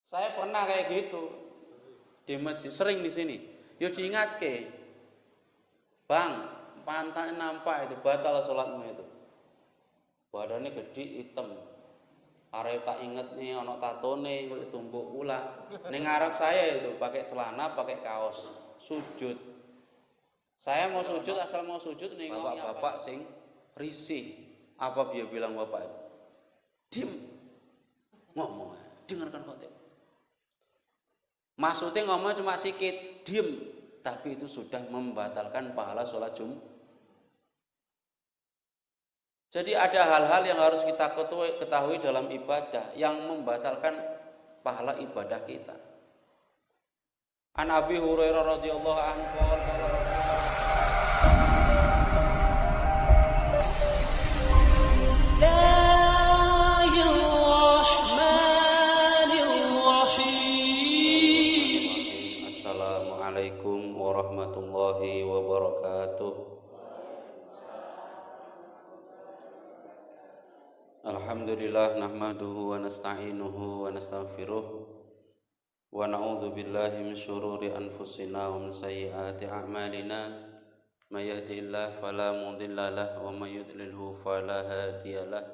Saya pernah kayak gitu di masjid, sering di sini. Yo diingatke, Bang, pantai nampak itu batal sholatmu itu. Badannya gede hitam. Arep tak inget nih ono tatone kok tumbuk pula. Ning ngarep saya itu pakai celana, pakai kaos, sujud. Saya mau sujud, asal mau sujud nih bapak-bapak sing risih. Apa dia bilang bapak itu? Diam. Ngomong, dengarkan khotib. Maksudnya ngomong cuma sikit, diem, tapi itu sudah membatalkan pahala sholat Jumat. Jadi ada hal-hal yang harus kita ketahui dalam ibadah yang membatalkan pahala ibadah kita. An Abi Hurairah radhiyallahu anhu Assalamualaikum warahmatullahi wabarakatuh. Alhamdulillah nahmaduhu wa nasta'inuhu wa nastaghfiruh wa na'udzu billahi min syururi anfusina wa min sayyiati a'malina may yahdihillahu fala mudilla lahu wa may yudlilhu fala hadiya lahu.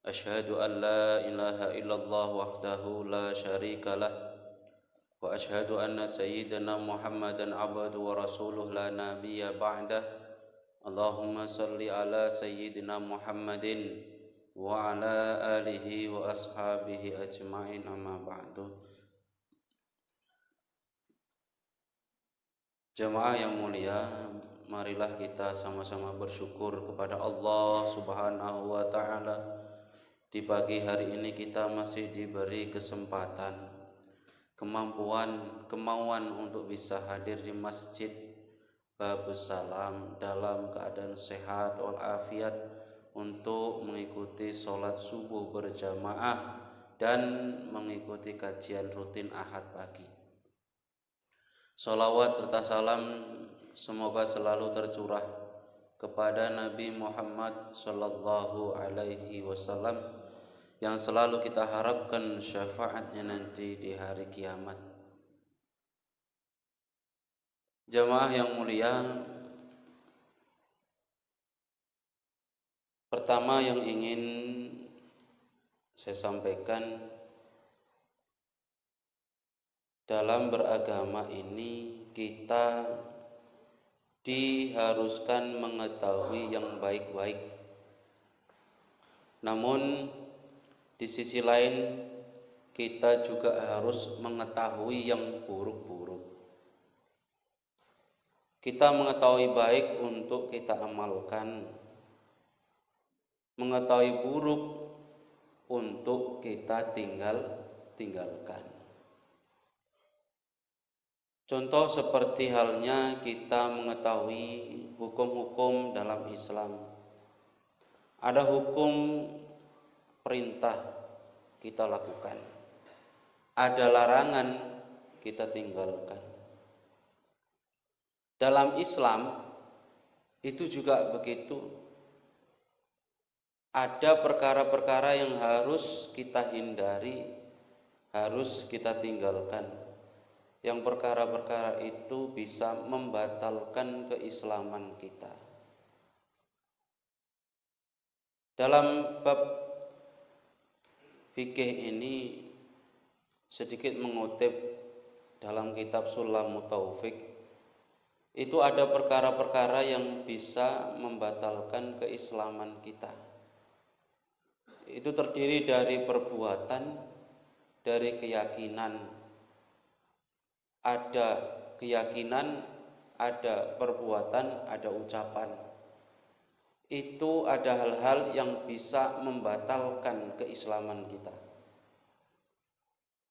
Asyhadu an la ilaha illallah wahdahu la syarika lah wa asyhadu anna sayyidana Muhammadan abduhu wa rasuluh la nabiyya ba'dah. Allahumma salli ala sayyidina Muhammadin wa ala alihi wa ashabihi ajma'in, amma ba'du. Jemaah yang mulia, marilah kita sama-sama bersyukur kepada Allah Subhanahu wa taala. Di pagi hari ini kita masih diberi kesempatan, kemauan untuk bisa hadir di Masjid Babus Salam dalam keadaan sehat walafiat untuk mengikuti sholat subuh berjamaah dan mengikuti kajian rutin Ahad pagi. Sholawat serta salam semoga selalu tercurah kepada Nabi Muhammad sallallahu alaihi wasallam yang selalu kita harapkan syafaatnya nanti di hari kiamat. Jamaah yang mulia, pertama yang ingin saya sampaikan, dalam beragama ini kita diharuskan mengetahui yang baik-baik. Namun di sisi lain kita juga harus mengetahui yang buruk-buruk. Kita mengetahui baik untuk kita amalkan, mengetahui buruk untuk kita tinggalkan. Contoh seperti halnya kita mengetahui hukum-hukum dalam Islam. Ada hukum perintah kita lakukan, ada larangan kita tinggalkan. Dalam Islam itu juga begitu. Ada perkara-perkara yang harus kita hindari, harus kita tinggalkan. Yang perkara-perkara itu bisa membatalkan keislaman kita. Dalam bab fikih ini sedikit mengutip dalam kitab Sulamut Taufik, itu ada perkara-perkara yang bisa membatalkan keislaman kita. Itu terdiri dari perbuatan, dari keyakinan. Ada keyakinan, ada perbuatan, ada ucapan. Itu ada hal-hal yang bisa membatalkan keislaman kita.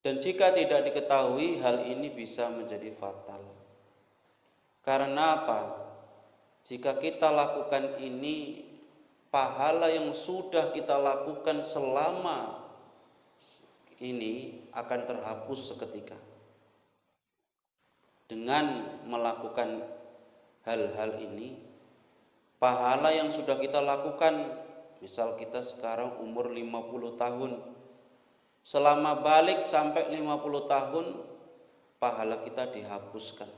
Dan jika tidak diketahui, hal ini bisa menjadi fatal. Karena apa? Jika kita lakukan ini, pahala yang sudah kita lakukan selama ini akan terhapus seketika. Dengan melakukan hal-hal ini, pahala yang sudah kita lakukan, misal kita sekarang umur 50 tahun, Selama balik sampai 50 tahun pahala kita dihapuskan.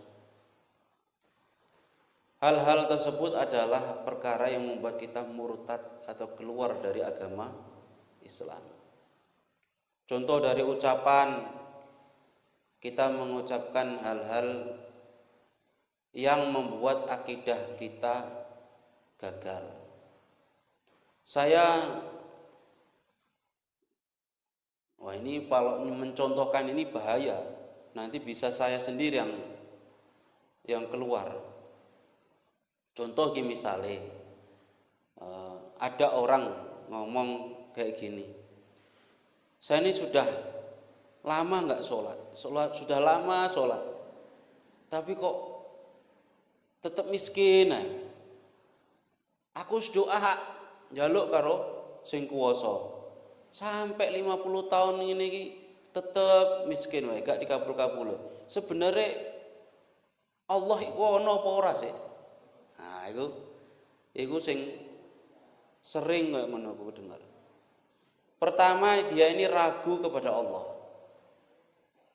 Hal-hal tersebut adalah perkara yang membuat kita murtad atau keluar dari agama Islam. Contoh dari ucapan, kita mengucapkan hal-hal yang membuat akidah kita gagal. Ini kalau mencontohkan ini bahaya. Nanti bisa saya sendiri yang keluar. Contoh misalnya ada orang ngomong kayak gini. Saya ini sudah lama nggak sholat, sudah lama sholat, tapi kok tetap miskin. Aku doa njaluk karo sing kuwasa. Sampai 50 tahun ini tetap miskin wae, gak dikabul-kabul. Sebenarnya Allah iku ana apa ora sih? Nah, iku sing sering kaya ngono aku dengar. Pertama, dia ini ragu kepada Allah.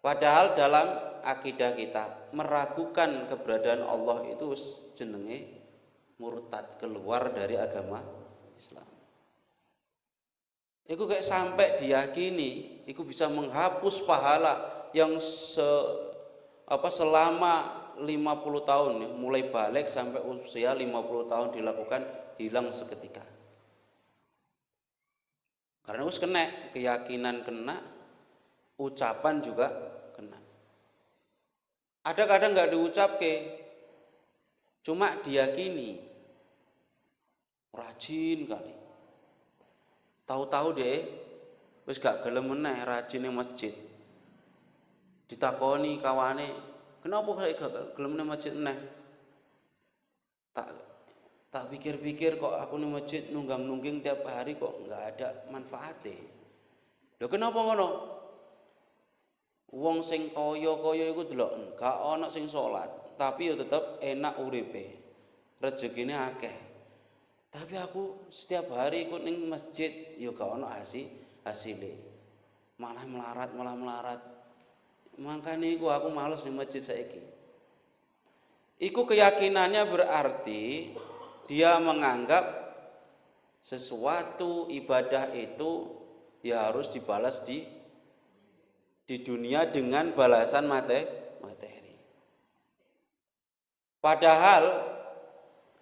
Padahal dalam akidah kita meragukan keberadaan Allah itu jenenge murtad, keluar dari agama Islam. Iku kayak sampai diyakini, iku bisa menghapus pahala yang selama 50 tahun ya, mulai balik sampai usia 50 tahun dilakukan, hilang seketika. Karena wis kena, keyakinan kena, ucapan juga kena. Ada kadang nggak diucapke, cuma diyakini, rajin kali. Tahu-tahu deh, wis gak gelem meneh rajin ning masjid. Ditakoni kawane, kenapa saya gak gelem ning masjid meneh? Tak pikir-pikir kok aku ning masjid nunggang-nungging tiap hari kok nggak ada manfaatnya. Lho kenapa ngono? Wong sing kaya-kaya iku delok gak ana sing salat, tapi ya tetep enak uripe. Rezekine akeh. Tapi aku setiap hari ikut ning masjid, ya gak ono hasile. Malah melarat. Makanya aku males ning masjid saiki. Iku keyakinannya berarti dia menganggap sesuatu ibadah itu ya harus dibalas di dunia dengan balasan materi. Padahal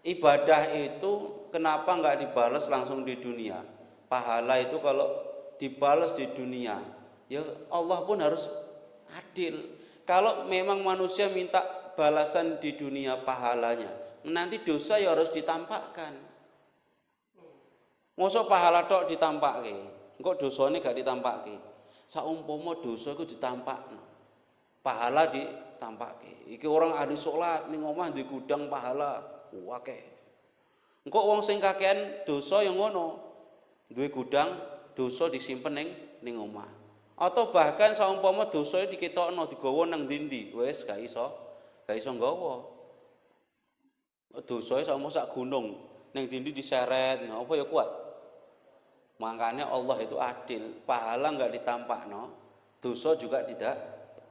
ibadah itu kenapa nggak dibalas langsung di dunia? Pahala itu kalau dibalas di dunia, ya Allah pun harus adil. Kalau memang manusia minta balasan di dunia pahalanya, nanti dosa ya harus ditampakkan. Mosok pahala tok ditampakke, engko dosane gak ditampakke. Saumpama dosa iku ditampakno, pahala ditampakke. Iki orang ahli salat ning omah di gudang pahala akeh. Engko wong sing kakean dosa yang ngono, duwe gudang dosa disimpen ning omah. Atau bahkan saumpama dosa diketokno digawa nang ndi-ndi, wis gak iso nggawa. Dosa saumpama sak gunung ning ndi diseret, apa ya kuat. Makanya Allah itu adil, pahala enggak ditampakno, dosa juga tidak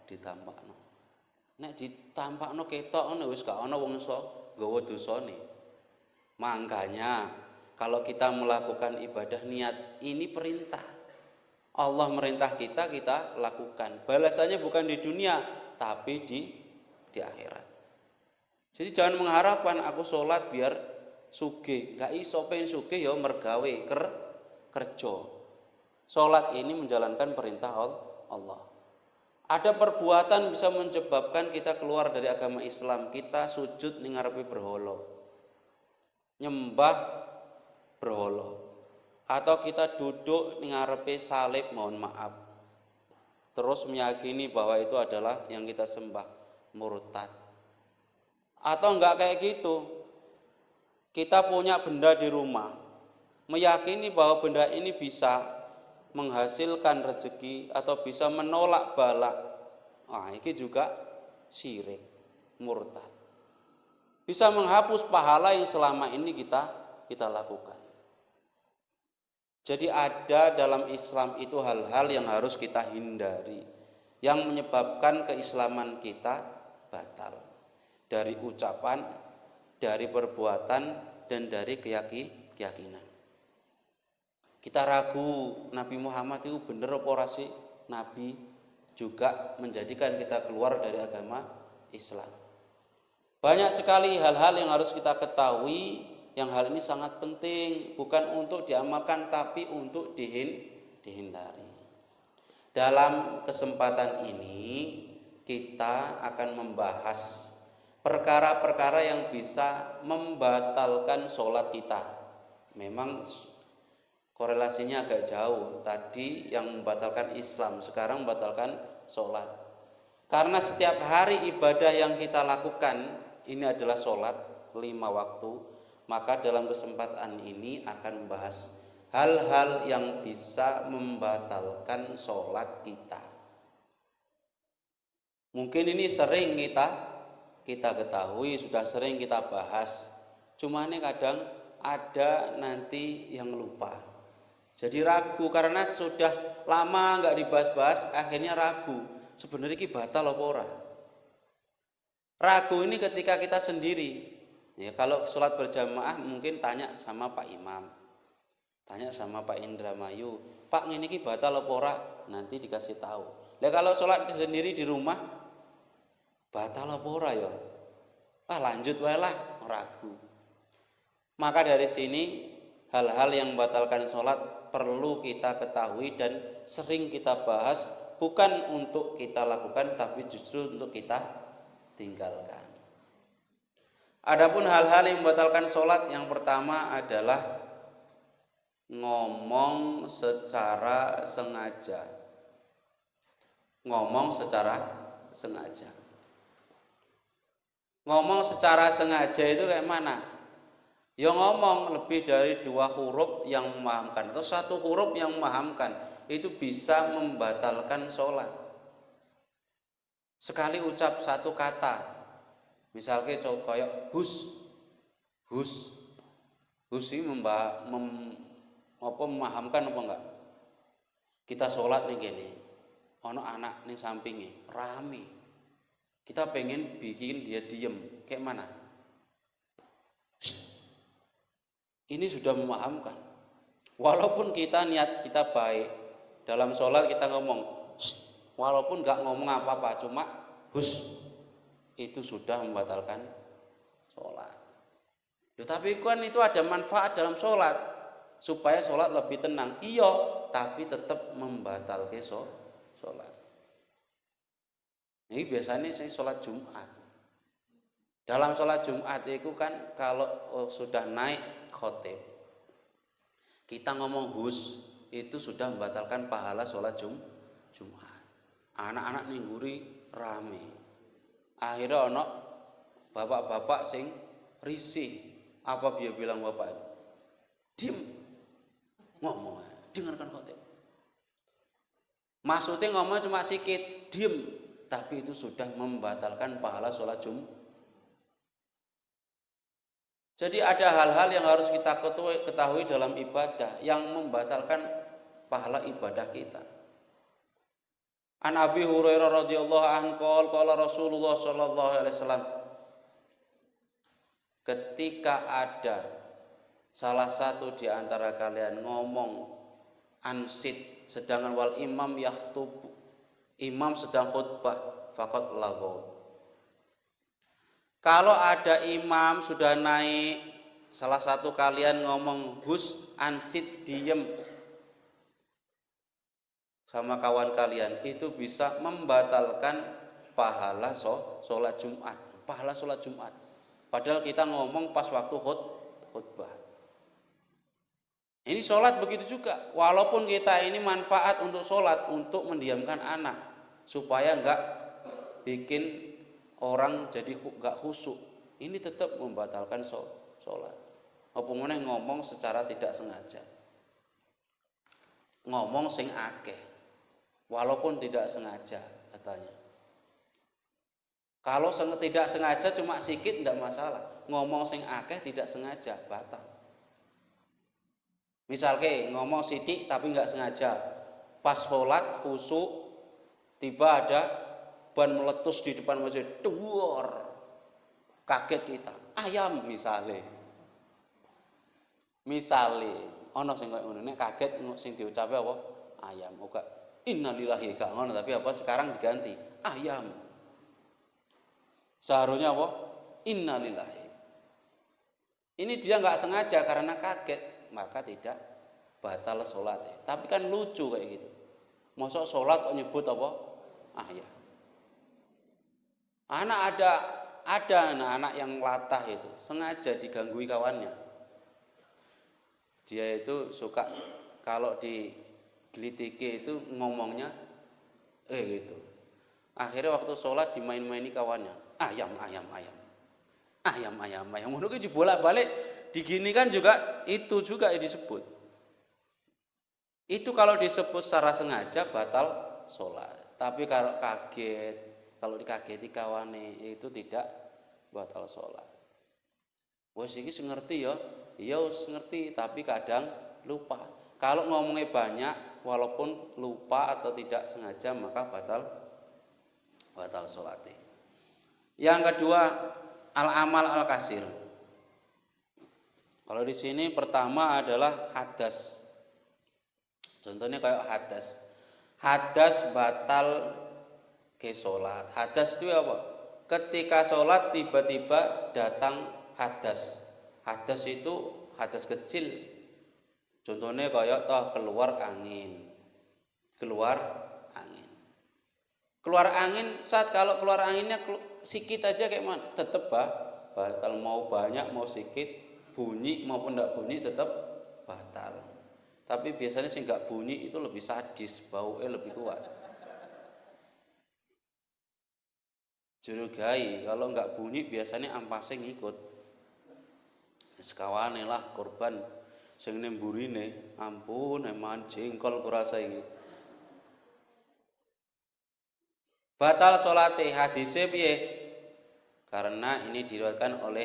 ditampakno. Nek ditampakno ketok ngono wis gak ana wong iso nggawa dosane. Makanya kalau kita melakukan ibadah niat ini perintah. Allah merintah kita lakukan. Balasannya bukan di dunia tapi di akhirat. Jadi jangan mengharapkan aku sholat biar sugih. Gak iso pengen sugih ya mergawe kerja. Sholat ini menjalankan perintah Allah. Ada perbuatan bisa menyebabkan kita keluar dari agama Islam. Kita sujud ning ngarepe berhala. Nyembah berhala. Atau kita duduk ning ngarepe salib, mohon maaf. Terus meyakini bahwa itu adalah yang kita sembah, murtad. Atau enggak kayak gitu. Kita punya benda di rumah, meyakini bahwa benda ini bisa menghasilkan rezeki atau bisa menolak bala. Ini juga syirik, murtad. Bisa menghapus pahala yang selama ini kita lakukan. Jadi ada dalam Islam itu hal-hal yang harus kita hindari, yang menyebabkan keislaman kita batal. Dari ucapan, dari perbuatan, dan dari keyakinan. Kita ragu Nabi Muhammad itu bener apa ora sih? Nabi juga menjadikan kita keluar dari agama Islam. Banyak sekali hal-hal yang harus kita ketahui, yang hal ini sangat penting, bukan untuk diamalkan tapi untuk dihindari. Dalam kesempatan ini kita akan membahas perkara-perkara yang bisa membatalkan sholat kita. Memang korelasinya agak jauh. Tadi yang membatalkan Islam, sekarang membatalkan sholat. Karena setiap hari ibadah yang kita lakukan ini adalah sholat 5 waktu. Maka dalam kesempatan ini akan membahas hal-hal yang bisa membatalkan sholat kita. Mungkin ini sering kita ketahui, sudah sering kita bahas. Cuma ini kadang ada nanti yang lupa. Jadi ragu karena sudah lama nggak dibahas-bahas, akhirnya ragu. Sebenarnya ini batal apa ora? Ragu ini ketika kita sendiri. Ya, kalau sholat berjamaah mungkin tanya sama Pak Imam, tanya sama Pak Indramayu, Pak ini batal apa ora? Nanti dikasih tahu. Nah, kalau sholat sendiri di rumah, batal apa ora ya? Lanjut wae lah, ragu. Maka dari sini hal-hal yang membatalkan sholat perlu kita ketahui dan sering kita bahas, bukan untuk kita lakukan tapi justru untuk kita tinggalkan. Adapun hal-hal yang membatalkan sholat, yang pertama adalah ngomong secara sengaja. Ngomong secara sengaja. Ngomong secara sengaja itu kayak mana? Ya ngomong lebih dari 2 huruf yang memahamkan atau 1 huruf yang memahamkan, itu bisa membatalkan sholat. Sekali ucap 1 kata, misalnya kayak hus ini memahamkan apa enggak? Kita sholat nih gini, ono anak nih sampingnya rame, kita pengen bikin dia diem, kayak mana? Ini sudah memahamkan. Walaupun kita niat kita baik, dalam sholat kita ngomong, walaupun enggak ngomong apa-apa, cuma hus, itu sudah membatalkan sholat. Tapi kan itu ada manfaat dalam sholat, supaya sholat lebih tenang. Iya, tapi tetap membatalkan sholat. Ini biasanya saya sholat Jumat. Dalam sholat Jumat itu kan kalau sudah naik khotib, kita ngomong hus, itu sudah membatalkan pahala sholat Jumat. Anak-anak ningguri rame. Akhirnya ono bapak-bapak sing risih. Apa dia bilang bapak? Diam. Ngomong, dengarkan khotib. Maksudnya ngomong cuma sikit, diam, tapi itu sudah membatalkan pahala sholat Jumat. Jadi ada hal-hal yang harus kita ketahui dalam ibadah yang membatalkan pahala ibadah kita. An Abi Hurairah radhiyallahu anhu qala Rasulullah sallallahu alaihi wasallam, ketika ada salah satu di antara kalian ngomong ansid sedangkan wal imam yahtub, imam sedang khutbah, faqad laghaw. Kalau ada imam sudah naik, salah satu kalian ngomong hus, ansid, diem sama kawan kalian, itu bisa membatalkan pahala sholat Jumat, pahala sholat Jumat. Padahal kita ngomong pas waktu khutbah. Ini sholat begitu juga. Walaupun kita ini manfaat untuk sholat, untuk mendiamkan anak, supaya enggak bikin orang jadi enggak khusyuk, ini tetap membatalkan sholat. Apa meneh ngomong secara tidak sengaja, ngomong sing akeh, walaupun tidak sengaja katanya. Kalau tidak sengaja cuma sikit tidak masalah. Ngomong sing akeh tidak sengaja batal. Misalnya ngomong sidik tapi nggak sengaja, pas sholat khusyuk tiba ada ban meletus di depan masjid, duor, kaget kita, ayam misalnya, ono sing koyo ngono, nek kaget sing diucape apa? Ayam. Oke, innalillahi gak ngono, tapi apa sekarang diganti ayam. Seharusnya apa? Innalillahi. Ini dia nggak sengaja karena kaget, maka tidak batal sholat. Tapi kan lucu kayak gitu. Mosok sholat kok nyebut apa? Ayam. Ada anak-anak yang latah itu sengaja diganggui kawannya. Dia itu suka kalau digelitiki itu ngomongnya gitu. Akhirnya waktu sholat dimain-maini kawannya, ayam. Menurut dibolak-balik, diginikan juga itu juga disebut. Itu kalau disebut secara sengaja batal sholat. Tapi kalau kaget, kalau dikageti kawane itu tidak batal sholat. Wes iki ngerti ya, iya ngerti tapi kadang lupa. Kalau ngomongnya banyak, walaupun lupa atau tidak sengaja maka batal sholatnya. Yang kedua, al-amal al-kasir. Kalau di sini pertama adalah hadas. Contohnya kayak hadas. Hadas batal ke sholat. Hadas itu apa? Ketika sholat tiba-tiba datang hadas. Hadas itu hadas kecil. Contohnya kayak keluar angin. Keluar angin saat kalau keluar anginnya sikit aja kayak mana? Tetap batal, mau banyak mau sikit, bunyi maupun tidak bunyi tetap batal. Tapi biasanya sih nggak bunyi itu lebih sadis, baunya lebih kuat. Jurigai kalau nggak bunyi biasanya ampasnya ngikut. Sekawane lah korban sing nemburine, ampun eman jengkol kurasa iki. Batal sholate hadisnya piye? Karena ini diriwayatkan oleh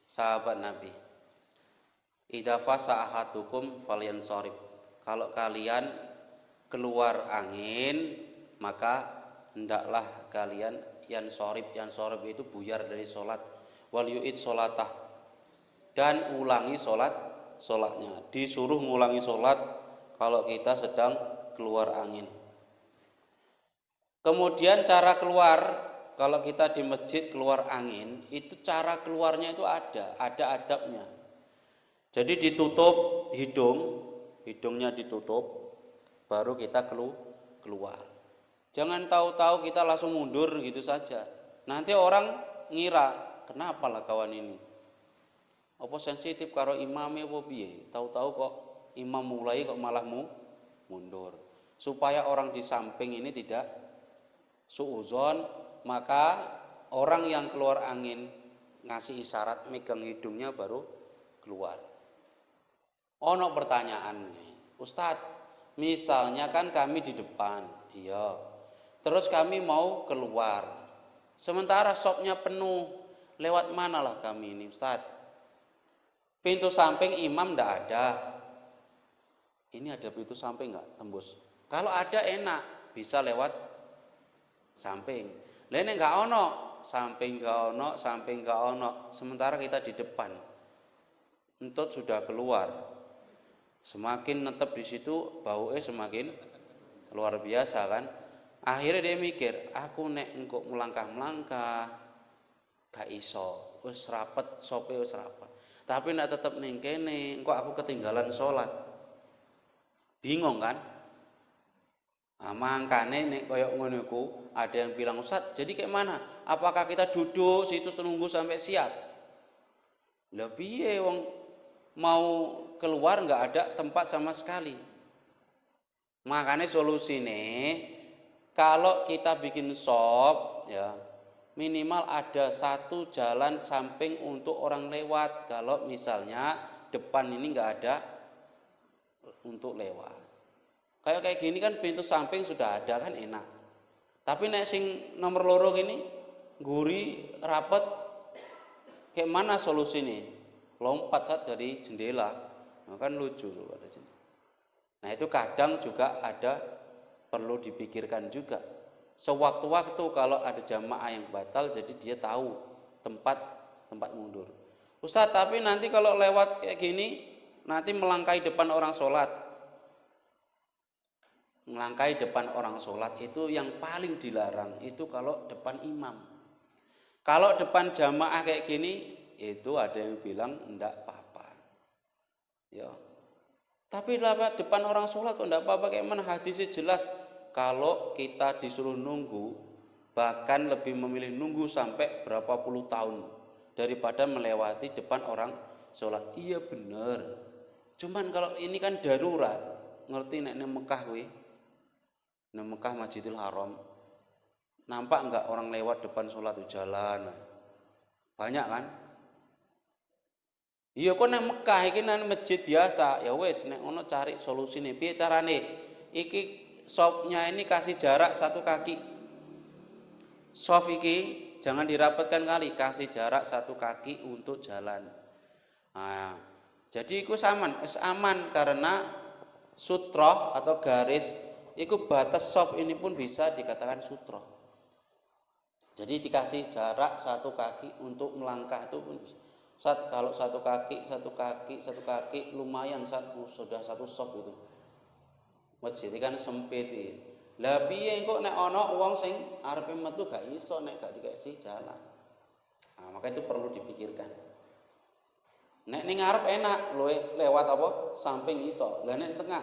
sahabat Nabi. Idza fasa ahadukum falyansharib. Kalau kalian keluar angin, maka hendaklah kalian yansorib itu buyar dari sholat. Wal yu'id sholatah, dan ulangi sholatnya. Disuruh ngulangi sholat kalau kita sedang keluar angin. Kemudian cara keluar, kalau kita di masjid keluar angin, itu cara keluarnya itu ada adabnya. Jadi ditutup hidungnya ditutup, baru kita keluar. Jangan tahu-tahu kita langsung mundur gitu saja. Nanti orang ngira, kenapa lah kawan ini? Apa sensitif karo imamnya apa piye? Tahu-tahu kok imam mulai kok malah mundur. Supaya orang di samping ini tidak suuzon, maka orang yang keluar angin ngasih isyarat megang hidungnya baru keluar. Ono pertanyaan nih, Ustadz, misalnya kan kami di depan, iya. Terus kami mau keluar. Sementara shopnya penuh, lewat mana lah kami ini, Ustadz? Pintu samping imam ndak ada. Ini ada pintu samping nggak tembus? Kalau ada enak, bisa lewat samping. Lainnya nggak ono, samping nggak ono. Sementara kita di depan, entut sudah keluar. Semakin netep di situ, baunya semakin luar biasa kan. Akhirnya dia mikir, aku nek engkau melangkah gak iso, wis rapet, sope wis rapet. Tapi nek tetep ning kene, engkau aku ketinggalan sholat. Bingung kan? Mangkane nek koyok ngono iku ada yang bilang, Ustaz, jadi kayak mana? Apakah kita duduk situ tunggu sampai siap? Lah piye wong mau keluar nggak ada tempat sama sekali. Makanya solusinya kalau kita bikin shop ya minimal ada satu jalan samping untuk orang lewat. Kalau misalnya depan ini nggak ada untuk lewat. Kayak gini kan pintu samping sudah ada kan enak. Tapi nek sing nomor loro ini guri rapet, kayak mana solusinya? lompat saat dari jendela. Nah, kan lucu tuh pada jendela. Nah, itu kadang juga ada perlu dipikirkan juga. Sewaktu-waktu kalau ada jamaah yang batal, jadi dia tahu tempat mundur. Ustaz, tapi nanti kalau lewat kayak gini, nanti melangkahi depan orang sholat. Melangkahi depan orang sholat itu yang paling dilarang, itu kalau depan imam. Kalau depan jamaah kayak gini, itu ada yang bilang enggak apa-apa. Ya. Tapi depan orang sholat kok enggak apa-apa, kayak mana hadisnya jelas. Kalau kita disuruh nunggu, bahkan lebih memilih nunggu sampai berapa puluh tahun daripada melewati depan orang sholat. Iya bener. Cuman kalau ini kan darurat, ngerti nek nang Mekah kuwi. Nang Mekah Masjidil Haram. Nampak enggak orang lewat depan sholat di jalan? Banyak kan? Iya kok nang Mekah iki nang masjid biasa. Ya wis nek ono cari solusine. Piye carane? Iki sopnya ini kasih jarak 1 kaki. Sop iki jangan dirapatkan kali, kasih jarak 1 kaki untuk jalan. Nah, jadi itu aman karena sutroh atau garis itu batas sop ini pun bisa dikatakan sutroh. Jadi dikasih jarak 1 kaki untuk melangkah itu pun bisa. Kalau 1 kaki lumayan sudah 1 sop itu. Masjid kan sempit iki. Lah piye kok nek ana wong sing arepe metu gak iso nek gak dikasih jalan. Nah, maka itu perlu dipikirkan. Nek ning ngarep enak, lewat apa? Samping iso. Lah nek tengah.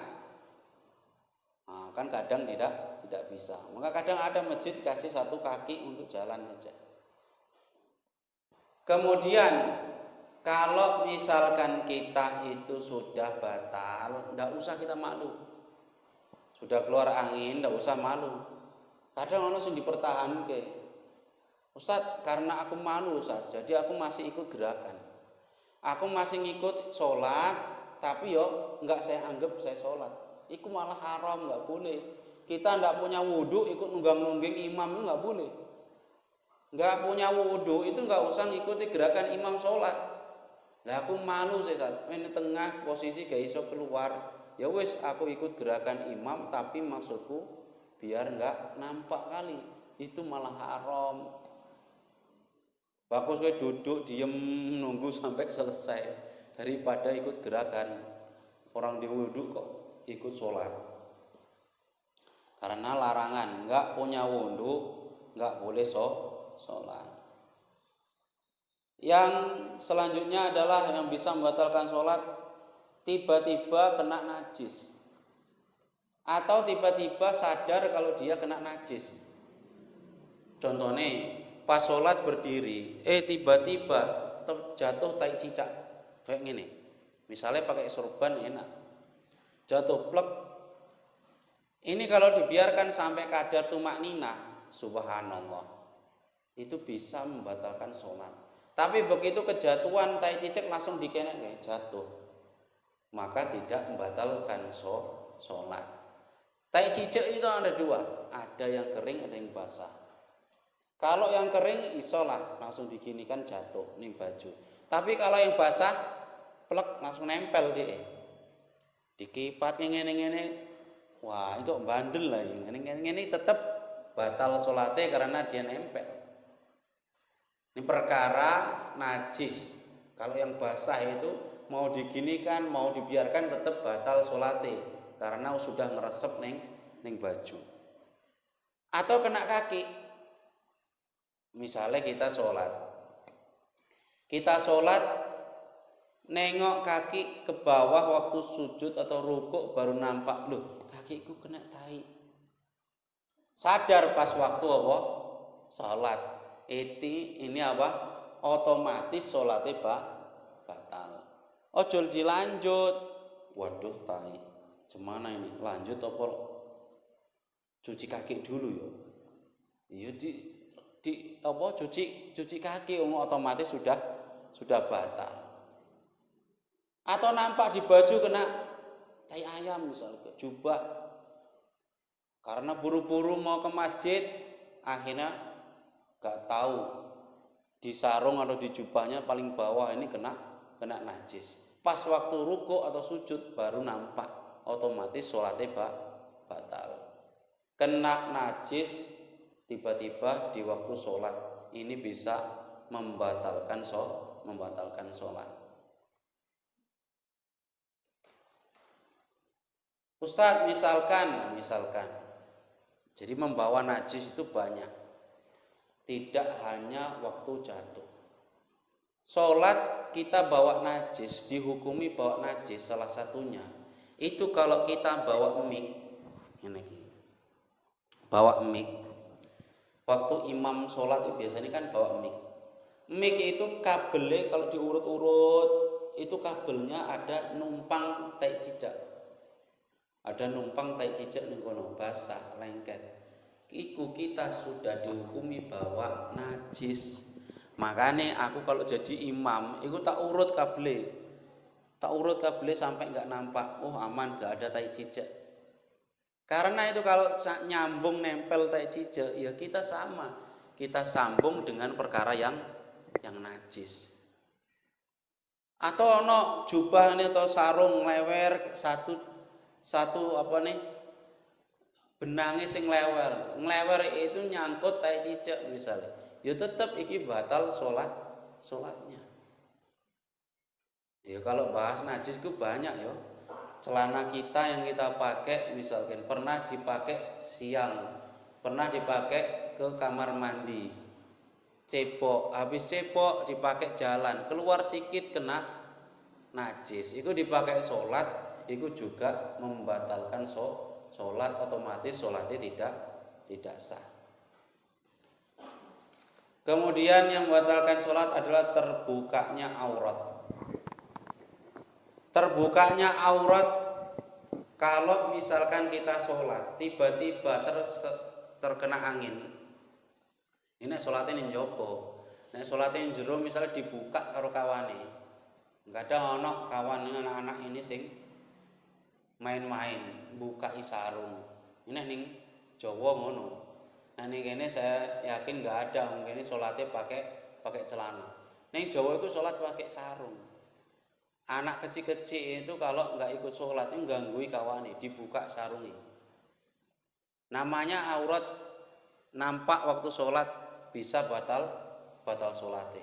Nah, kan kadang tidak bisa. Maka kadang ada masjid dikasih 1 kaki untuk jalan saja. Kemudian kalau misalkan kita itu sudah batal, enggak usah kita malu. Sudah keluar angin, enggak usah malu. Kadang orang sing dipertahanke. Ustaz, karena aku malu Ustaz, jadi aku masih ikut gerakan. Aku masih ngikut sholat, tapi yo enggak saya anggap saya sholat. Iku malah haram, enggak boleh. Kita enggak punya wudhu, ikut nunggang-nungging imam itu enggak boleh. Enggak punya wudhu itu enggak usah ngikuti gerakan imam sholat. Lah aku malu saya Ustaz, di tengah posisi gak iso keluar. Ya wis aku ikut gerakan imam tapi maksudku biar enggak nampak kali. Itu malah haram. Bagus kowe duduk diem nunggu sampai selesai daripada ikut gerakan orang diwudhu kok ikut sholat. Karena larangan enggak punya wudhu enggak boleh sholat. Yang selanjutnya adalah yang bisa membatalkan sholat, tiba-tiba kena najis atau tiba-tiba sadar kalau dia kena najis. Contohnya pas sholat berdiri, tiba-tiba jatuh tai cicak kayak gini. Misalnya pakai sorban enak, jatuh plek. Ini kalau dibiarkan sampai kadar tumak ninah, subhanallah, itu bisa membatalkan sholat. Tapi begitu kejatuhan tai cicak langsung dikenek jatuh, maka tidak membatalkan sholat. Tai cicak itu ada 2, ada yang kering, ada yang basah. Kalau yang kering isolah langsung diginikan jatuh ning baju. Tapi kalau yang basah plek langsung nempel dia. Dikipat ngene-ngene, wah itu bandel lah. Ngene tetap batal sholatnya karena dia nempel. Ini perkara najis. Kalau yang basah itu mau diginikan, mau dibiarkan tetap batal sholatnya karena sudah ngeresep ning baju. Atau kena kaki. Misalnya kita sholat nengok kaki ke bawah waktu sujud atau rukuk baru nampak, loh kakiku kena tai. Sadar pas waktu apa? Sholat. Ini apa? Otomatis sholatnya batal. Ojo dilanjut. Waduh tai. Gimana ini? Lanjut apa? Cuci kaki dulu ya. Iya cuci kaki otomatis sudah batal. Atau nampak di baju kena tai ayam misalnya, jubah. Karena buru-buru mau ke masjid, akhirnya gak tahu di sarung atau di jubahnya paling bawah ini kena kena najis. Pas waktu ruku atau sujud baru nampak, otomatis sholatnya batal. Kena najis tiba-tiba di waktu sholat, ini bisa membatalkan sholat. Ustadz, misalkan, jadi membawa najis itu banyak, tidak hanya waktu jatuh. Sholat kita bawa najis, dihukumi bawa najis salah satunya. Itu kalau kita bawa mic, waktu imam sholat itu biasanya kan bawa mic. Mic itu kabelnya kalau diurut-urut, itu kabelnya ada numpang tai cicak. Ada numpang tai cicak ning kono basah, lengket. Iku kita sudah dihukumi bawa najis. Makanya aku kalau jadi imam, itu tak urut kabel sampai nggak nampak. Oh aman, nggak ada tai cicak. Karena itu kalau nyambung nempel tai cicak, ya kita sama, kita sambung dengan perkara yang najis. Atau ono jubah nih atau sarung lewer satu benangnya sing nglewer itu nyangkut tai cicak misalnya. Ya tetap iki batal sholatnya. Ya kalau bahas najis itu banyak ya. Celana kita yang kita pakai misalkan pernah dipakai siang, pernah dipakai ke kamar mandi, habis cepok dipakai jalan, keluar sikit kena najis, itu dipakai sholat, itu juga membatalkan sholat, otomatis sholatnya tidak sah. Kemudian yang membatalkan sholat adalah terbukanya aurat. Terbukanya aurat kalau misalkan kita sholat tiba-tiba terkena angin. Ini sholatnya ning jopo. Nek sholatnya ning jero misalnya dibuka karo kawane. Enggak ada ono kawan ini anak-anak ini sing main-main buka sarung. Ini ning Jawa ngono. Nah ning kene saya yakin enggak ada, mungkin sholatnya pakai celana. Ning Jawa itu sholat pakai sarung. Anak kecil-kecil itu kalau enggak ikut sholat itu gangguin kawane, dibuka sarungnya. Namanya aurat, nampak waktu sholat bisa batal sholatnya.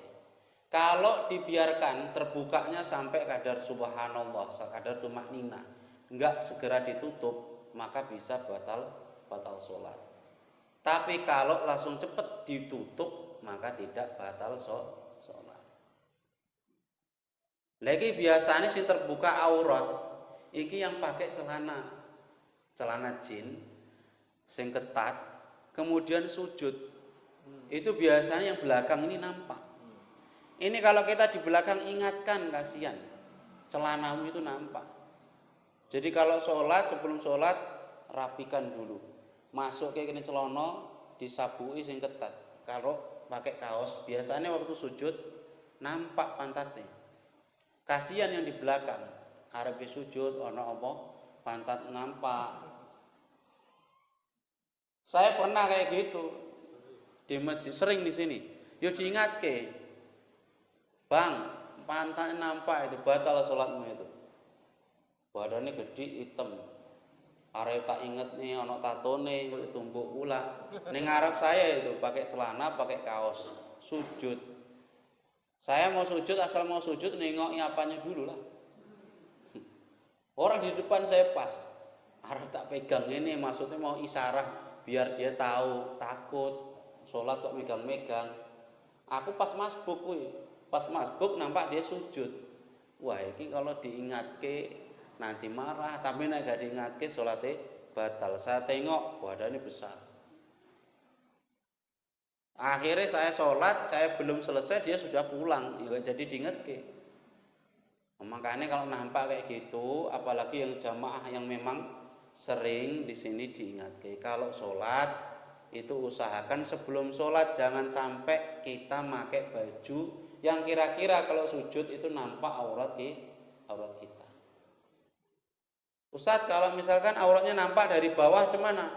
Kalau dibiarkan terbukanya sampai kadar subhanallah, kadar tumakninah, enggak segera ditutup, maka bisa batal sholat. Tapi kalau langsung cepat ditutup, maka tidak batal sholat. Lagi biasanya sing terbuka aurat, iki yang pakai celana jin, sing ketat, kemudian sujud. Itu biasanya yang belakang ini nampak. Ini kalau kita di belakang ingatkan, kasihan, celanamu itu nampak. Jadi kalau sholat, sebelum sholat rapikan dulu. Masuk ke kene celana disabui sing ketat. Kalau pakai kaos biasanya waktu sujud nampak pantatnya. Kasihan yang di belakang, arep sujud ana apa pantat nampak. Saya pernah kayak gitu di masjid, sering di sini. Yo diingatke, Bang, pantatnya nampak itu batal sholatmu itu. Badannya gede hitam. Arep tak inget nih ana tatone kok tumbuk pula. Ning ngarep saya itu pakai celana, pakai kaos, sujud. Saya mau sujud, asal mau sujud nengoki apanya dulu lah. Orang di depan saya pas, arep tak pegang ini, maksudnya mau isyarah biar dia tahu, takut sholat kok megang-megang. Aku pas masbuk kuwi, pas masbuk nampak dia sujud. Wah, ini kalau diingatke nanti marah, tapi nek gak diingatke sholatnya batal. Saya tengok badannya besar. Akhirnya saya sholat, saya belum selesai dia sudah pulang, ya jadi diingatke. Makanya kalau nampak kayak gitu, apalagi yang jamaah yang memang sering di sini diingatke. Kalau sholat itu usahakan sebelum sholat jangan sampai kita pakai baju yang kira-kira kalau sujud itu nampak aurat kita. Ustadz, kalau misalkan auratnya nampak dari bawah gimana?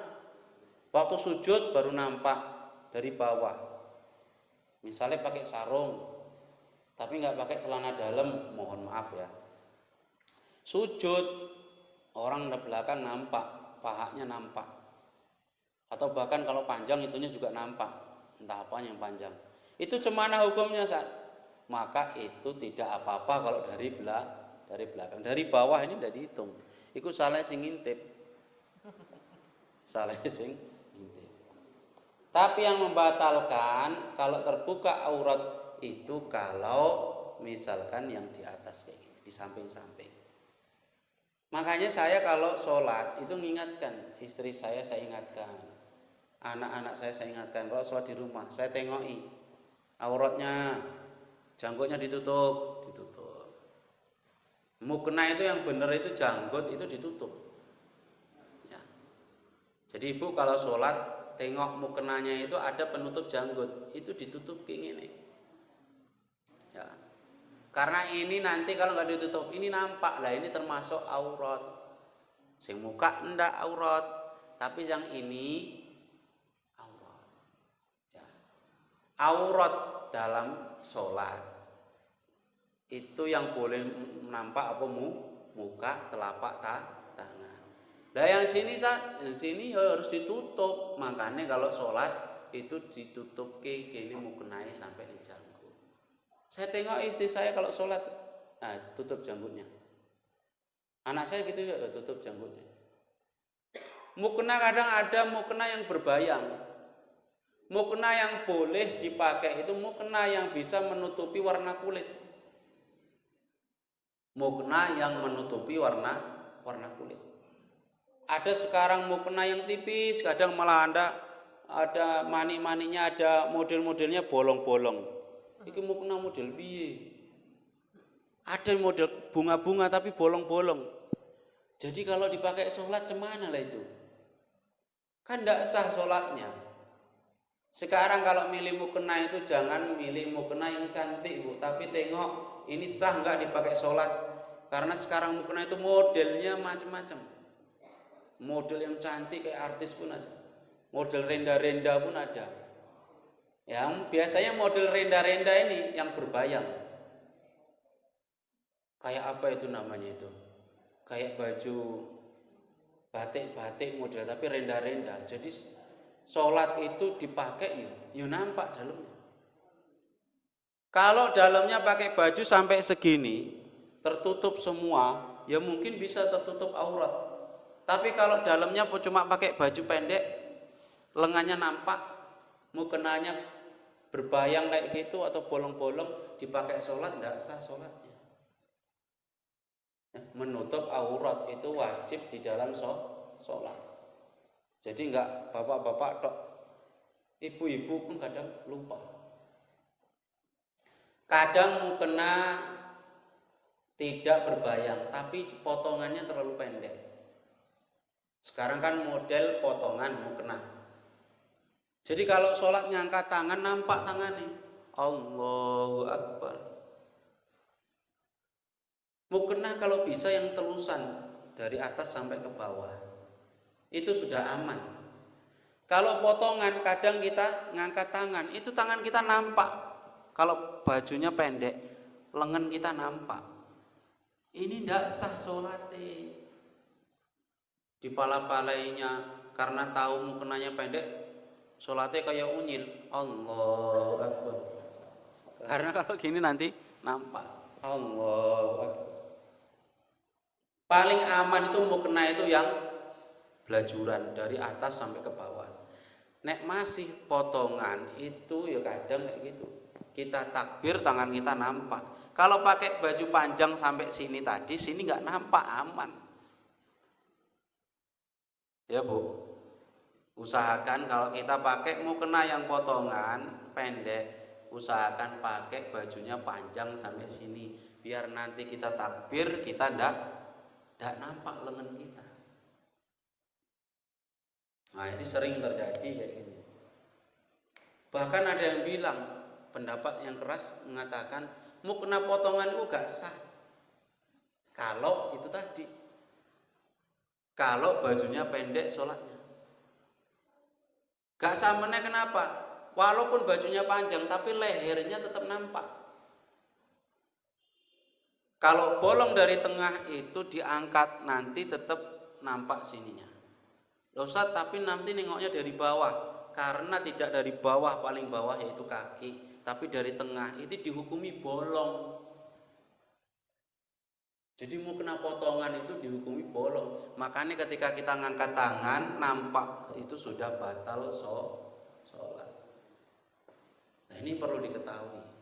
Waktu sujud baru nampak dari bawah. Misalnya pakai sarung, tapi nggak pakai celana dalam, mohon maaf ya. Sujud, orang di belakang nampak, pahanya nampak. Atau bahkan kalau panjang itunya juga nampak, entah apa yang panjang. Itu cemana hukumnya, Ustaz? Maka itu tidak apa-apa kalau dari belakang. Dari bawah ini tidak dihitung. Itu salah sing ngintip. Salah sing ngintip. Tapi yang membatalkan kalau terbuka aurat itu kalau misalkan yang di atas kayak gini, di samping-samping. Makanya saya kalau sholat itu mengingatkan istri saya ingatkan, anak-anak saya ingatkan. Kalau sholat di rumah saya tengoki auratnya, janggutnya ditutup. Mukena itu yang benar itu janggut itu ditutup. Ya. Jadi ibu kalau sholat tengok mukenanya itu ada penutup janggut, itu ditutup kayak gini. Ya. Karena ini nanti kalau nggak ditutup ini nampak lah, ini termasuk aurat. Sing muka ndak aurat, tapi yang ini aurat. Ya. Aurat dalam sholat itu yang boleh nampak apa muka, telapak tangan. Nah yang sini harus ditutup. Makanya kalau sholat itu ditutup ke ini mukenai sampai di janggut. Saya tengok istri saya kalau sholat, nah tutup janggutnya. Anak saya gitu ya, tutup janggutnya. Mukena kadang ada mukena yang berbayang. Mukena yang boleh dipakai itu mukena yang bisa menutupi warna kulit. Mukena yang menutupi warna kulit. Ada sekarang mukena yang tipis, kadang malah ada manik-maniknya, ada model-modelnya bolong-bolong. Iki mukena model piye? Ada model bunga-bunga tapi bolong-bolong. Jadi kalau dipakai sholat cemana lah itu? Kan tidak sah sholatnya. Sekarang kalau milih mukena itu jangan milih mukena yang cantik, Bu, tapi tengok ini sah nggak dipakai sholat. Karena sekarang mukena itu modelnya macam-macam. Model yang cantik kayak artis pun ada. Model renda-renda pun ada. Yang biasanya model renda-renda ini yang berbayang. Kayak apa itu namanya itu? Kayak baju batik-batik model tapi renda-renda. Jadi sholat itu dipakai yuk nampak dalamnya. Kalau dalamnya pakai baju sampai segini, tertutup semua, ya mungkin bisa tertutup aurat. Tapi kalau dalamnya cuma pakai baju pendek, lengannya nampak, mukenanya berbayang kayak gitu atau bolong-bolong, dipakai sholat tidak sah sholatnya. Menutup aurat itu wajib di dalam sholat. Jadi enggak bapak-bapak tok, ibu-ibu pun kadang lupa. Kadang mukena tidak berbayang, tapi potongannya terlalu pendek. Sekarang kan model potongan mukena. Jadi kalau sholat ngangkat tangan nampak tangannya. Allahu Akbar. Mukena kalau bisa yang telusan dari atas sampai ke bawah. Itu sudah aman. Kalau potongan kadang kita ngangkat tangan, itu tangan kita nampak. Kalau bajunya pendek, lengan kita nampak. Ini tidak sah sholatnya. Dipala-palainya karena tahu mukenanya pendek, sholatnya kayak unyil. Allahu Akbar. Karena kalau gini nanti nampak. Allahu Akbar. Paling aman itu mukena itu yang belajuran dari atas sampai ke bawah. Nek masih potongan itu ya kadang kayak gitu. Kita takbir tangan kita nampak. Kalau pakai baju panjang sampai sini tadi, sini nggak nampak, aman. Ya Bu, usahakan kalau kita pakai mukena yang potongan pendek, usahakan pakai bajunya panjang sampai sini, biar nanti kita takbir kita ndak nampak lengan kita. Nah itu sering terjadi kayak gini. Bahkan ada yang bilang, pendapat yang keras mengatakan mukena potongan itu gak sah. Kalau itu tadi, kalau bajunya pendek sholatnya. Gak samanya kenapa? Walaupun bajunya panjang tapi lehernya tetap nampak. Kalau bolong dari tengah itu diangkat nanti tetap nampak sininya. Loh Ustaz, tapi nanti nengoknya dari bawah. Karena tidak dari bawah, paling bawah yaitu kaki, tapi dari tengah itu dihukumi bolong. Jadi mau kena potongan itu dihukumi bolong. Makanya ketika kita ngangkat tangan nampak itu sudah batal sholat. Nah ini perlu diketahui.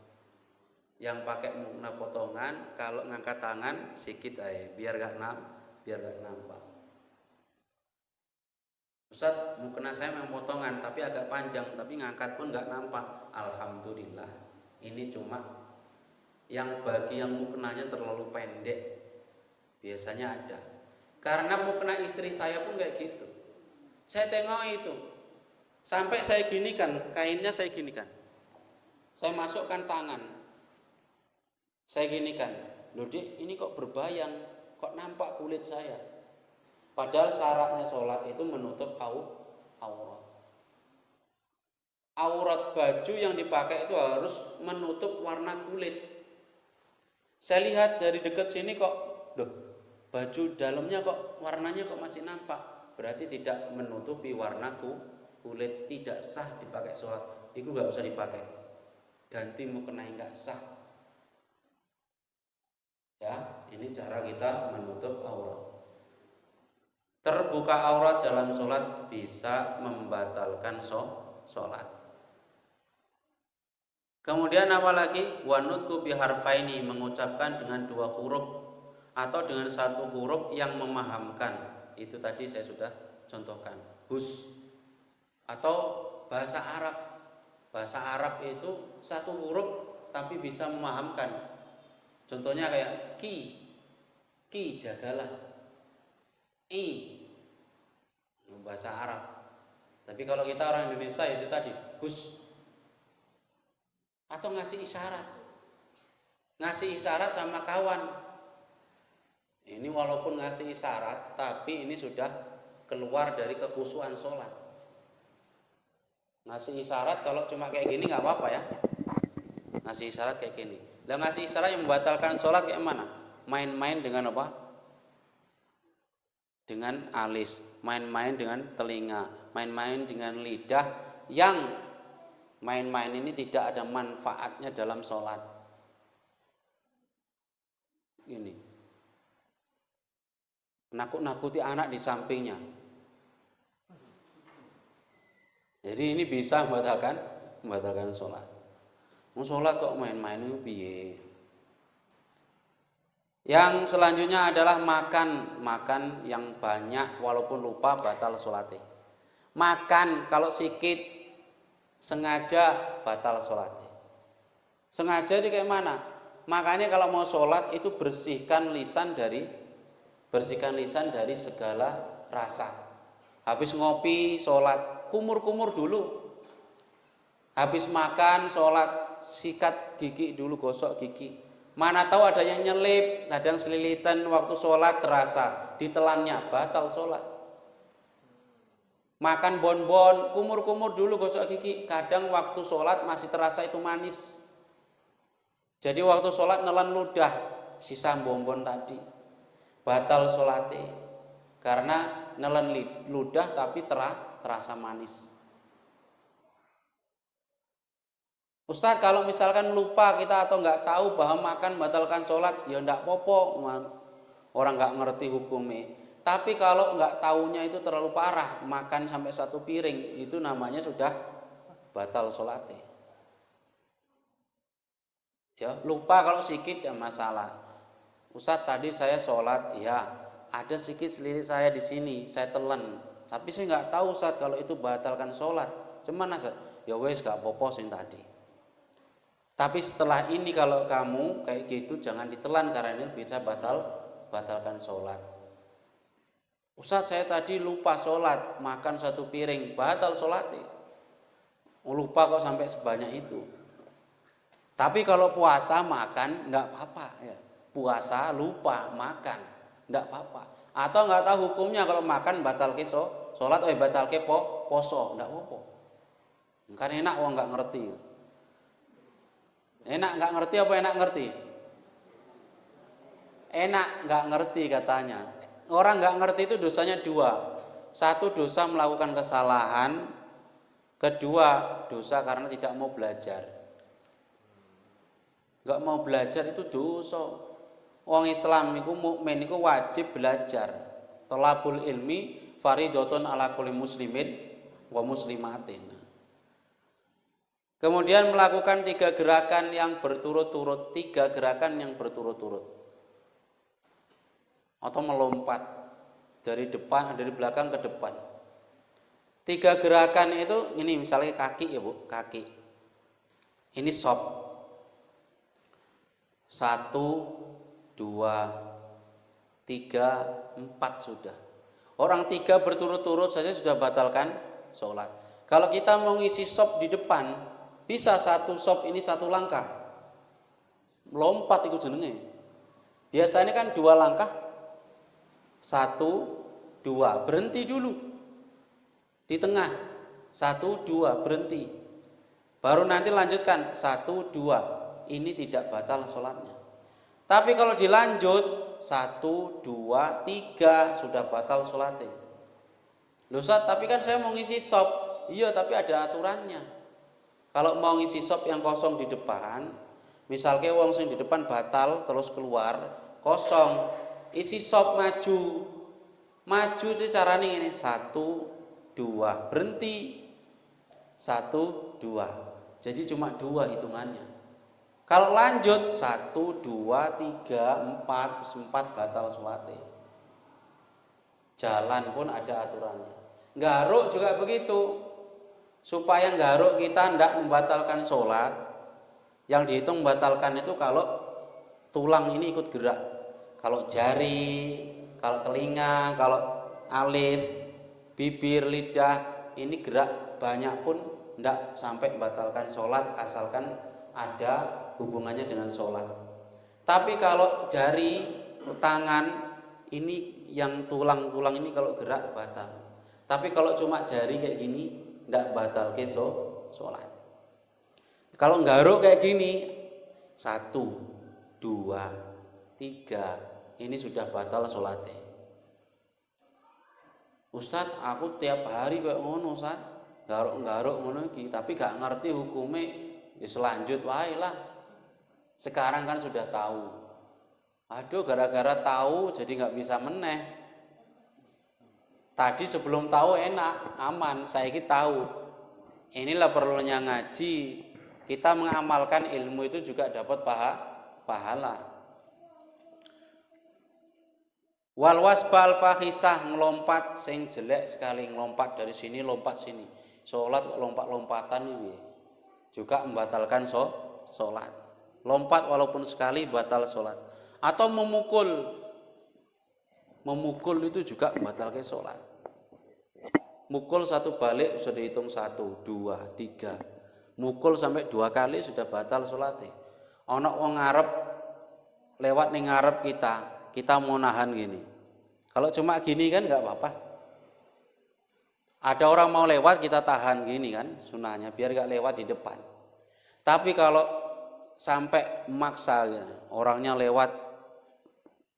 Yang pakai mukena potongan kalau ngangkat tangan sedikit aja biar gak nampak. Ustaz, mukena saya memang potongan tapi agak panjang, tapi ngangkat pun gak nampak. Alhamdulillah. Ini cuma yang bagi yang mukenanya terlalu pendek biasanya ada. Karena mukena istri saya pun kayak gitu. Saya tengok itu sampai saya ginikan, kainnya saya ginikan. Saya masukkan tangan. Saya ginikan, loh Dik, ini kok berbayang, kok nampak kulit saya. Padahal syaratnya sholat itu menutup aurat. Aurat baju yang dipakai itu harus menutup warna kulit. Saya lihat dari dekat sini kok, loh baju dalamnya kok warnanya kok masih nampak. Berarti tidak menutupi warna kulit, tidak sah dipakai sholat. Itu gak usah dipakai. Ganti mukena nggak sah. Ya, ini cara kita menutup aurat. Terbuka aurat dalam sholat bisa membatalkan sholat. Kemudian apalagi wanutku biharfaini, mengucapkan dengan 2 huruf atau dengan 1 huruf yang memahamkan. Itu tadi saya sudah contohkan. Hus atau bahasa Arab. Bahasa Arab itu 1 huruf tapi bisa memahamkan. Contohnya kayak ki jagalah, bahasa Arab. Tapi kalau kita orang Indonesia itu tadi hus atau ngasih isyarat sama kawan. Ini walaupun ngasih isyarat, tapi ini sudah keluar dari kekhusyuan sholat. Ngasih isyarat kalau cuma kayak gini nggak apa-apa ya. Ngasih isyarat kayak gini. Lah ngasih isyarat yang membatalkan sholat kayak mana? Main-main dengan apa? Dengan alis, main-main dengan telinga, main-main dengan lidah, yang main-main ini tidak ada manfaatnya dalam sholat. Ini nakut-nakuti anak di sampingnya. Jadi ini bisa membatalkan sholat. Mau sholat kok main-main itu piye? Yang selanjutnya adalah makan yang banyak walaupun lupa batal sholatnya. Makan kalau sikit sengaja batal sholatnya. Sengaja itu kayak mana? Makanya kalau mau sholat itu bersihkan lisan dari segala rasa. Habis ngopi sholat, kumur-kumur dulu. Habis makan sholat, sikat gigi dulu, gosok gigi. Mana tahu ada yang nyelip, kadang selilitan waktu sholat terasa, ditelannya batal sholat. Makan bonbon, kumur-kumur dulu, gosok gigi. Kadang waktu sholat masih terasa itu manis. Jadi waktu sholat nelan ludah, sisa bonbon tadi. Batal sholatnya. Karena nelan ludah tapi terasa manis. Ustaz, kalau misalkan lupa kita atau nggak tahu bahwa makan batalkan sholat, ya nggak popo, orang nggak ngerti hukumnya. Tapi kalau nggak tahunya itu terlalu parah, makan sampai 1 piring, itu namanya sudah batal sholatnya. Ya, lupa kalau sedikit ya masalah. Ustaz, tadi saya sholat, ya ada sedikit selilit saya di sini, saya telan. Tapi saya nggak tahu Ustaz kalau itu batalkan sholat. Cuman Ustaz, ya wes nggak popo sih tadi. Tapi setelah ini kalau kamu kayak gitu jangan ditelan karena ini bisa batalkan sholat. Ustaz, saya tadi lupa sholat, makan 1 piring, batal sholatnya. Lupa kok sampai sebanyak itu. Tapi kalau puasa makan enggak apa-apa ya. Puasa lupa makan enggak apa-apa. Atau enggak tahu hukumnya kalau makan batal ke sholat, batal ke poso, enggak apa-apa. Kan enak wong enggak ngerti. Enak nggak ngerti apa enak ngerti? Enak, nggak ngerti katanya. Orang nggak ngerti itu dosanya dua. Satu, dosa melakukan kesalahan. Kedua, dosa karena tidak mau belajar. Nggak mau belajar itu dosa. Wong Islam itu mukmin itu wajib belajar. Thalabul ilmi faridhatun ala kulli muslimin wa muslimatin. Kemudian melakukan 3 gerakan yang berturut-turut, 3 gerakan yang berturut-turut. Atau melompat dari belakang ke depan. 3 gerakan itu, ini misalnya kaki ya Bu, kaki. Ini sop. 1, 2, 3, 4 sudah. Orang 3 berturut-turut saja sudah batalkan sholat. Kalau kita mau ngisi sop di depan, bisa 1 sop ini 1 langkah. Melompat itu jenenge. Biasanya kan 2 langkah. 1, 2, berhenti dulu. Di tengah. 1, 2, berhenti. Baru nanti lanjutkan 1, 2. Ini tidak batal sholatnya. Tapi kalau dilanjut 1, 2, 3 sudah batal sholatnya. Loh Ustaz, tapi kan saya mau ngisi sop. Iya, tapi ada aturannya. Kalau mau ngisi sop yang kosong di depan, misalnya wong sing di depan batal terus keluar, kosong, isi sop maju. Maju itu caranya ini 1, 2, berhenti. 1, 2. Jadi cuma 2 hitungannya. Kalau lanjut 1, 2, 3, 4 batal sholatnya. Jalan pun ada aturannya. Nggaruk juga begitu. Supaya nggaruk kita tidak membatalkan sholat. Yang dihitung membatalkan itu kalau tulang ini ikut gerak. Kalau jari, kalau telinga, kalau alis, bibir, lidah ini gerak banyak pun tidak sampai membatalkan sholat asalkan ada hubungannya dengan sholat. Tapi kalau jari, tangan ini yang tulang-tulang ini kalau gerak batal. Tapi kalau cuma jari kayak gini tidak batal ke sholat. Kalau nggaruk kayak gini 1, 2, 3 ini sudah batal sholatnya. Ustadz, aku tiap hari kayak ngono Ustadz, garuk-garuk ngono iki, tapi gak ngerti hukumnya. Ya selanjut wae lah. Sekarang kan sudah tahu. Aduh, gara-gara tahu jadi nggak bisa meneh. Tadi sebelum tahu enak, aman. Saya tahu. Inilah perlunya ngaji. Kita mengamalkan ilmu itu juga dapat pahala. Wal wasbal fahisah, ngelompat sing jelek sekali, ngelompat dari sini lompat sini. Sholat lompat-lompatan ini juga membatalkan sholat. Lompat walaupun sekali batal sholat. Atau memukul itu juga membatalkan sholat. Mukul 1 balik sudah dihitung 1, 2, 3. Mukul sampai 2 kali sudah batal sholatnya. Ono wong ngarep lewat ning ngarep kita mau nahan gini. Kalau cuma gini kan nggak apa-apa. Ada orang mau lewat kita tahan gini kan sunahnya biar nggak lewat di depan. Tapi kalau sampai maksa ya, orangnya lewat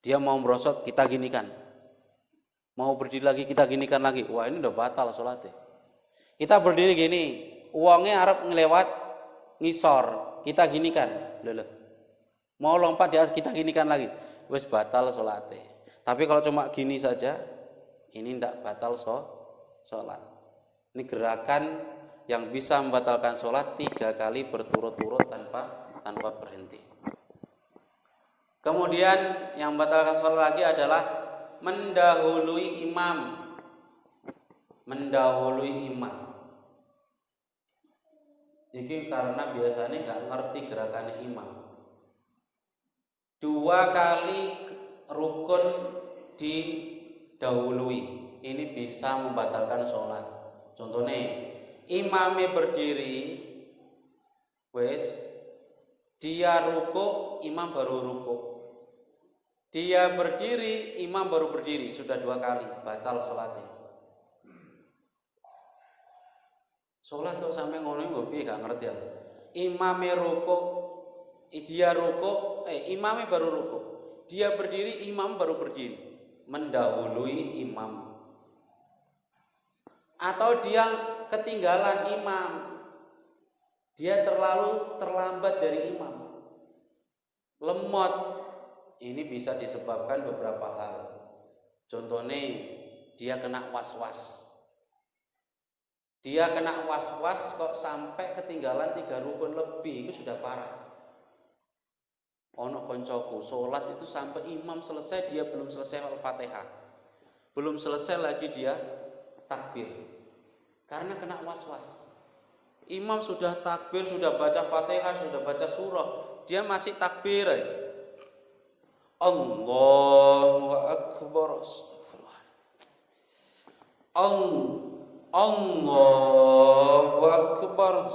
dia mau merosot kita ginikan. Mau berdiri lagi kita ginikan lagi. Wah, ini udah batal sholatnya. Kita berdiri gini, uangnya arep ngelewat ngisor, kita ginikan. Loh. Mau lompat dia kita ginikan lagi. Wes batal sholatnya. Tapi kalau cuma gini saja, ini tidak batal sholat. Ini gerakan yang bisa membatalkan sholat 3 kali berturut-turut tanpa berhenti. Kemudian yang membatalkan sholat lagi adalah mendahului imam. Mendahului imam. Jadi karena biasanya nggak ngerti gerakannya imam. 2 kali rukun didahului. Ini bisa membatalkan sholat. Contohnya, imamnya berdiri, wes, dia rukuk, imam baru rukuk. Dia berdiri, imam baru berdiri, sudah 2 kali, batal sholatnya. Sholat kok sampai ngono piye gak ngerti ya. Imamnya rukuk, dia rukuk, imamnya baru rukuk. Dia berdiri, imam baru berdiri, mendahului imam. Atau dia ketinggalan imam, dia terlalu terlambat dari imam, lemot. Ini bisa disebabkan beberapa hal. Contohnya, dia kena was-was. Dia kena was-was kok sampai ketinggalan 3 rukun lebih, itu sudah parah. Ono koncoku sholat itu sampai imam selesai dia belum selesai Al-Fatihah, belum selesai lagi dia takbir, karena kena was-was. Imam sudah takbir, sudah baca Fatihah, sudah baca surah, dia masih takbir. Allahu Akbar. Astagfirullah. Allahu Akbar.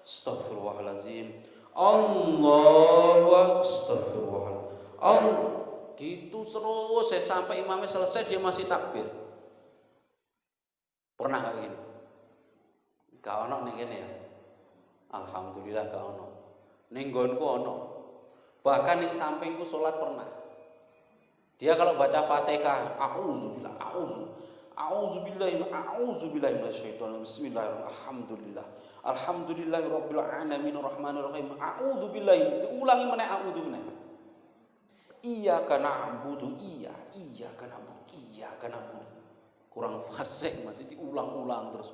Astagfirullahaladzim. Allahu Astagfirullahaladzim. Gitu terus sampai imamnya selesai dia masih takbir. Pernah gak gini? Gak ono ning kene ya. Alhamdulillah gak ono. Ning nggonku ono. Bahkan ning sampingku salat pernah. Dia kalau baca Fatihah, auzubillah, a'udzubillahi minasyaitonir bismillahirrahmanirrahim. Alhamdulillah. Alhamdulillahirabbil alamin arrahmanirrahim. A'udzubillahi. Ulangi meneh a'udzu meneh. Iyyaka na'budu, iyyaka na'budu. Kurang fasih masih diulang-ulang terus.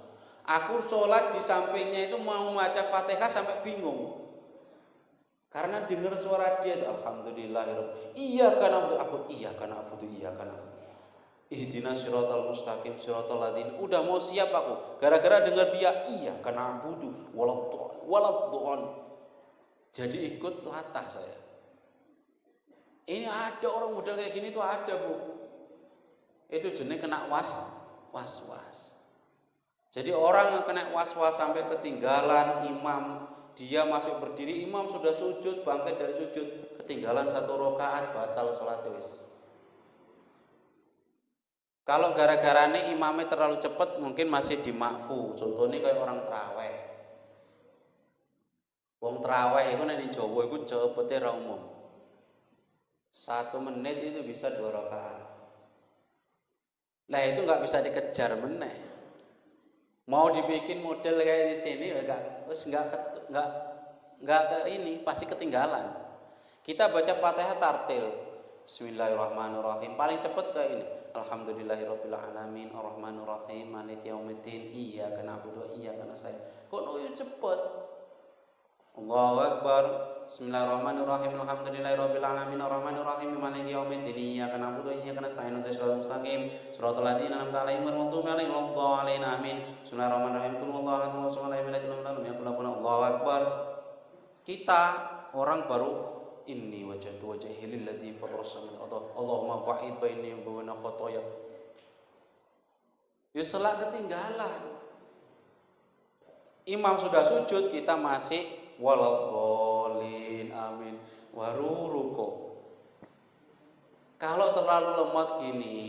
Aku sholat di sampingnya itu mau baca Fatihah sampai bingung. Karena dengar suara dia itu alhamdulillahirabbil. Iyyaka na'budu, iyyaka na'budu. Ihdinas siratal mustaqim siratal ladzina. Udah mau siap aku. Gara-gara dengar dia iyyaka na'budu waladdallin. Jadi ikut latah saya. Ini ada orang model kayak gini tuh ada, Bu. Itu jenis kena was-was. Jadi orang yang kena was-was sampai ketinggalan imam, dia masih berdiri, imam sudah sujud, bangkit dari sujud, ketinggalan 1 rakaat, batal sholat wis. Kalau gara-gara ini imamnya terlalu cepat, mungkin masih dimakfu. Contohnya kayak orang terawih. Wong terawih itu nek Jawa itu cepete ra umum. 1 menit itu bisa 2 rakaat. Lah itu nggak bisa dikejar meneh. Mau dibikin model kayak di sini nggak ini pasti ketinggalan. Kita baca Fatihah tartil. Bismillahirrahmanirrahim. Paling cepat kayak ini. Alhamdulillahirabbil alamin arrahmanirrahim maliki yaumiddin iyyaka na'budu wa iyyaka nasta'in. Kok cepet? Allahu Akbar. Bismillahirrahmanirrahim. Alhamdulillahirabbil alamin arrahmanirrahim maliki yaumiddin iyyaka na'budu wa iyyaka nasta'in. Shiratal mustaqim shiratal ladzina an'amta 'alaihim ghairil maghdubi 'alaihim waladdallin. Amin. Bismillahirrahmanirrahim. Qul huwallahu ahad, Allahu samad, lam yalid walam yulad walam yakul lahu kufuwan ahad. Allahu Akbar. Kita orang baru inni wajhatu wajhi lilladzi fataras samawati wal ardh Allahumma ba'id baini wa baina khotoya. Ya salat ketinggalan. Imam sudah sujud, kita masih waladhdallin, amin, waruruko. Kalau terlalu lemot gini,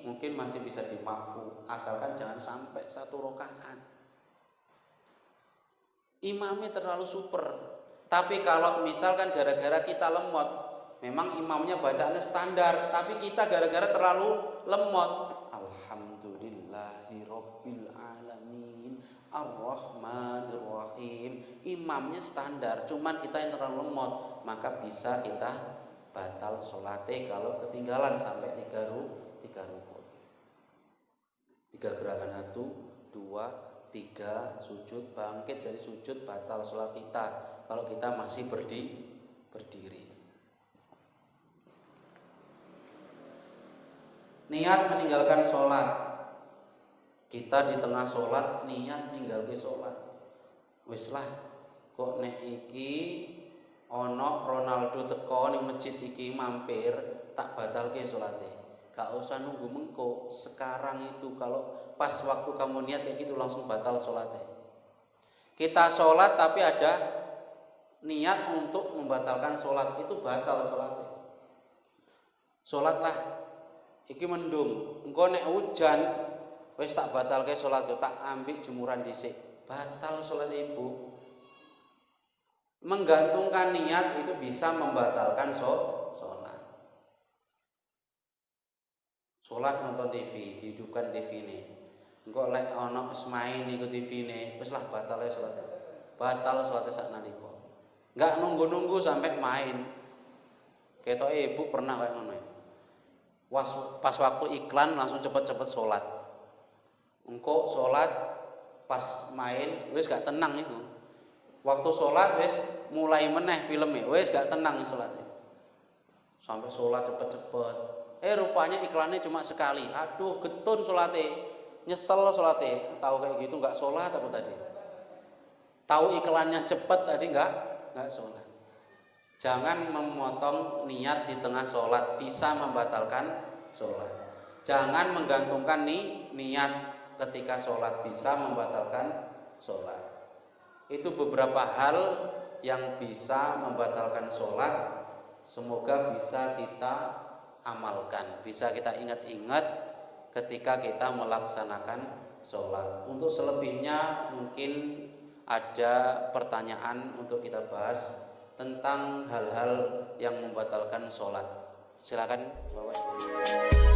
mungkin masih bisa dimakfu, asalkan jangan sampai 1 rakaat. Imamnya terlalu super. Tapi kalau misalkan gara-gara kita lemot, memang imamnya bacaannya standar, tapi kita gara-gara terlalu lemot, alhamdulillahirabbil alamin arrahmanirrahim, imamnya standar, cuman kita yang terlalu lemot, maka bisa kita batal sholatnya kalau ketinggalan sampai 3 rukun. 3 gerakan 1, 2, 3 sujud, bangkit dari sujud, batal sholat kita kalau kita masih berdiri. Niat meninggalkan sholat. Kita di tengah sholat niat ninggalke sholat. Wis lah, kok nek iki ono Ronaldo teko ning masjid iki mampir, tak batalke sholate. Gak usah nunggu mengko, sekarang itu kalau pas waktu kamu niat kayak gitu langsung batal sholate. Kita sholat tapi ada niat untuk membatalkan sholat, itu batal sholatnya. Sholatlah iki mendung, engko nek hujan wis tak batalke sholat, tak ambil jemuran dhisik, batal sholat ibu. Menggantungkan niat itu bisa membatalkan sholat. Salat nonton TV, dihidupkan TV ini. Engko lek ana wis main iku TV ne, wis lah batal ya salat. Batal salat sak nalika. Enggak nunggu-nunggu sampai main. Ketoke ibu pernah kayak ngono. Pas waktu iklan langsung cepet-cepet salat. Engko salat pas main wis gak tenang itu. Waktu salat wis mulai meneh filme, wis gak tenang salatnya. Sampai salat cepet-cepet. Rupanya iklannya cuma sekali. Aduh, getun salatnya. Nyesel salatnya. Tahu kayak gitu enggak salat aku tadi. Tahu iklannya cepet tadi enggak salat. Jangan memotong niat di tengah salat, bisa membatalkan salat. Jangan menggantungkan niat ketika salat, bisa membatalkan salat. Itu beberapa hal yang bisa membatalkan salat. Semoga bisa kita amalkan, bisa kita ingat-ingat ketika kita melaksanakan sholat. Untuk selebihnya mungkin ada pertanyaan untuk kita bahas tentang hal-hal yang membatalkan sholat. Silakan Bapak.